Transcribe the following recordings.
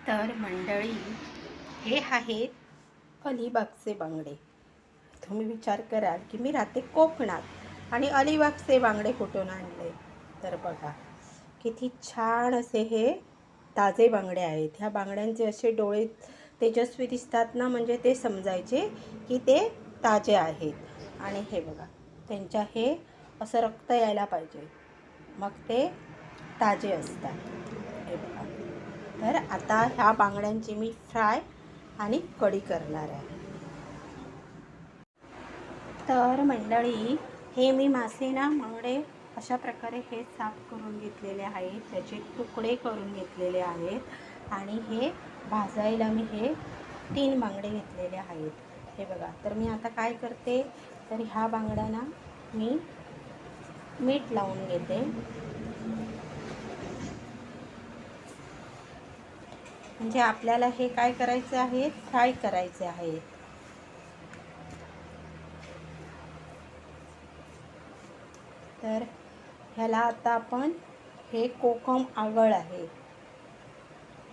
तर मंडळी, हे आहेत अलिबागचे बांगडे. तुम्ही विचार कराल की मी राहते कोकणात आणि अलिबागचे बांगडे कुठून आणले. तर बघा किती छान असे हे ताजे बांगडे आहेत. ह्या बांगड्यांचे असे डोळे तेजस्वी दिसतात ना, म्हणजे ते समजायचे की ते ताजे आहेत. आणि हे बघा, त्यांच्या हे असं रक्त यायला पाहिजे, मग ते ताजे असतात. हे बघा. तर आता ह्या बांगड्यांची मी फ्राय आणि कढी करणार आहे. तर मंडळी, हे मी मासे ना बांगडे अशा प्रकारे हे साफ करून घेतलेले आहेत, त्याचे तुकडे करून घेतलेले आहेत आणि हे भाजायला मी हे 3 बांगडे घेतलेले आहेत. हे बघा. तर मी आता काय करते, तर ह्या बांगड्यांना मी मीठ लावून घेते. म्हणजे आपल्याला हे काय करायचं आहे, फ्राय करायचे आहे. तर ह्याला आता आपण, हे कोकम आगळ आहे,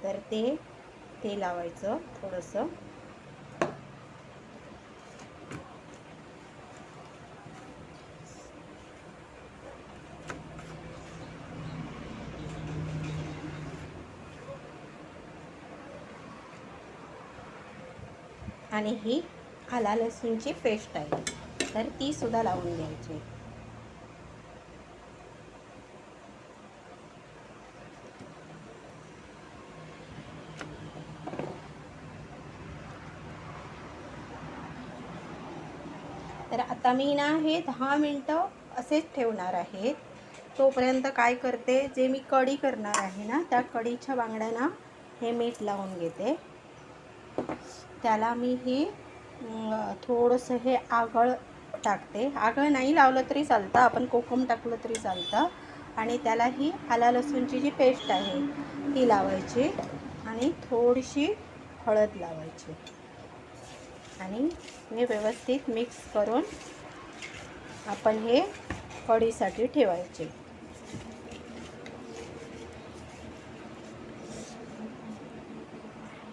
तर ते लावायचं थोडंसं. आणि ही आला लसूणची पेस्ट आहे, तर ती सुद्धा लावून घ्यायची. तर आता मी ना हे 10 मिनटं असेच ठेवणार आहे. तोपर्यंत काय करते, जे मी कढी करणार आहे ना, त्या कढीच्या बांगड्यांना हे मीठ लावून घेते. त्याला मी ही थोडंसं हे आगळ टाकते. आगळ नाही लावलं तरी चालतं, आपण कोकम टाकलं तरी चालतं. आणि त्याला ही आला लसूणची जी पेस्ट आहे ती लावायची आणि थोडीशी हळद लावायची आणि हे व्यवस्थित मिक्स करून आपण हे कढीसाठी ठेवायचे.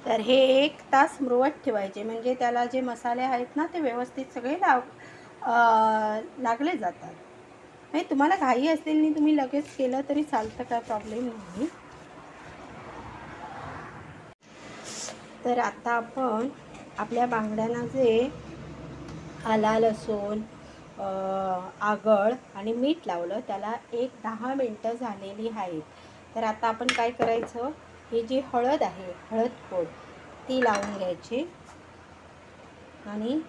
तर हे 1 तास मुरवत ठेवायचे, म्हणजे त्याला जे मसाले आहेत ना ते व्यवस्थित सगळे लागले जातात. नाही, तुम्हाला घाई असेल आणि तुम्ही लगेच केलं तरी चालतं, काय प्रॉब्लेम नाही. तर आता आपण आपल्या बांगड्यांना जे आला लसूण, आगळ आणि मीठ लावलं, त्याला 10 मिनटं झालेली आहेत. तर आता आपण काय करायचं, ही जी हळद आहे, हळद पूड, ती लावून घ्यायची. आणि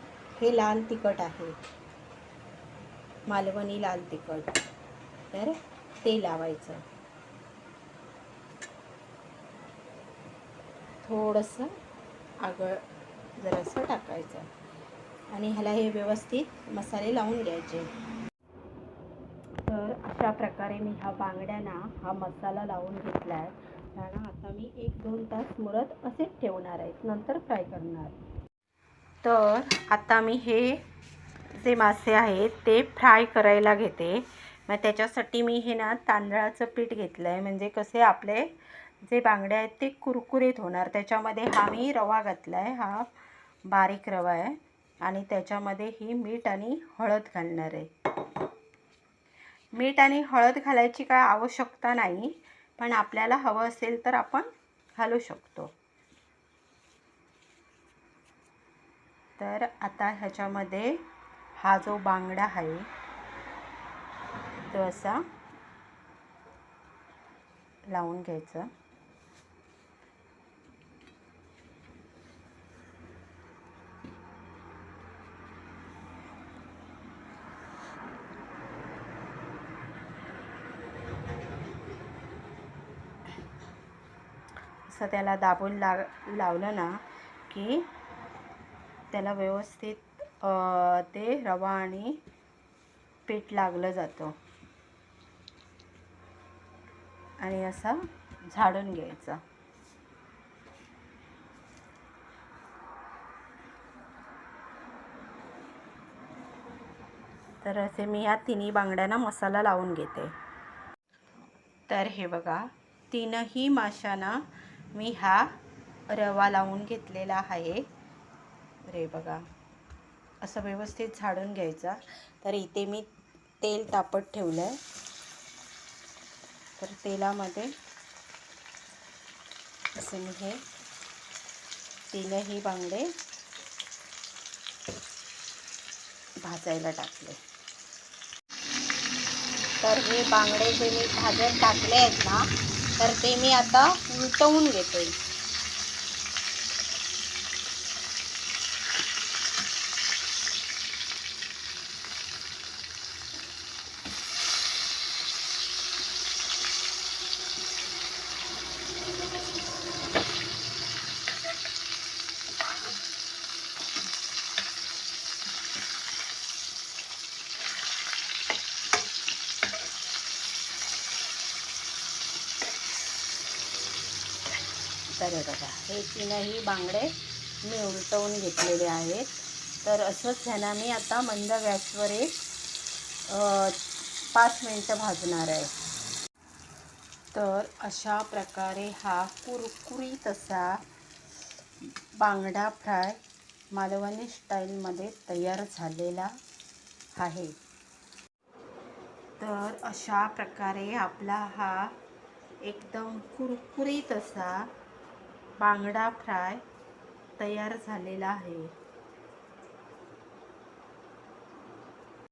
हे लाल तिखट आहे, मालवणी लाल तिखट, तर ते लावायचं. थोडंसं आगळ जरासं टाकायचं आणि ह्याला हे व्यवस्थित मसाले लावून घ्यायचे. तर अशा प्रकारे मी ह्या बांगड्यांना हा मसाला लावून घेतला आहे. त्यांना आता मी 1-2 तास मुरत असेच ठेवणार आहेत, नंतर फ्राय करणार. तर आता मी हे जे मासे आहेत ते फ्राय करायला घेते. मग त्याच्यासाठी मी हे ना तांदळाचं पीठ घेतलं आहे, म्हणजे कसे आपले जे बांगडे आहेत ते कुरकुरीत होणार. त्याच्यामध्ये हा मी रवा घातला आहे, हा बारीक रवा आहे आणि त्याच्यामध्ये ही मीठ आणि हळद घालणार आहे. मीठ आणि हळद घालायची काय आवश्यकता नाही, पण आपल्याला हवं असेल तर आपण घालू शकतो. तर आता ह्याच्यामध्ये हा जो बांगडा आहे तो असा लावून घ्यायचा. असं त्याला दाबून लावलं ना की त्याला व्यवस्थित ते रवा आणि पीठ लागलं जातं आणि असा झाडून घ्यायचा. तर असे मी या तिन्ही बांगड्यांना मसाला लावून घेते. तर हे बघा, तीनही माशांना मी हा रवा लावून घेतलेला आहे. रे बघा, असं व्यवस्थित झाडून घ्यायचा. तर इथे मी तेल तापत ठेवलं आहे. तर तेलामध्ये असे मी हे तीनही बांगडे भाजायला टाकले. तर हे बांगडे जे मी भाजत टाकले आहेत ना, तर ते मी आता उलटवून घेते. तर बघा, हे तीनही बांगडे मी उलटवून घेतलेले आहेत. तर असंच ह्यांना मी आता मंद गॅसवर 5 मिनटं भाजणार आहे. तर अशा प्रकारे हा कुरकुरीत असा बांगडा फ्राय मालवणी स्टाईलमध्ये तयार झालेला आहे. तर अशा प्रकारे आपला हा एकदम कुरकुरीत असा बांगडा फ्राय तयार झालेला आहे.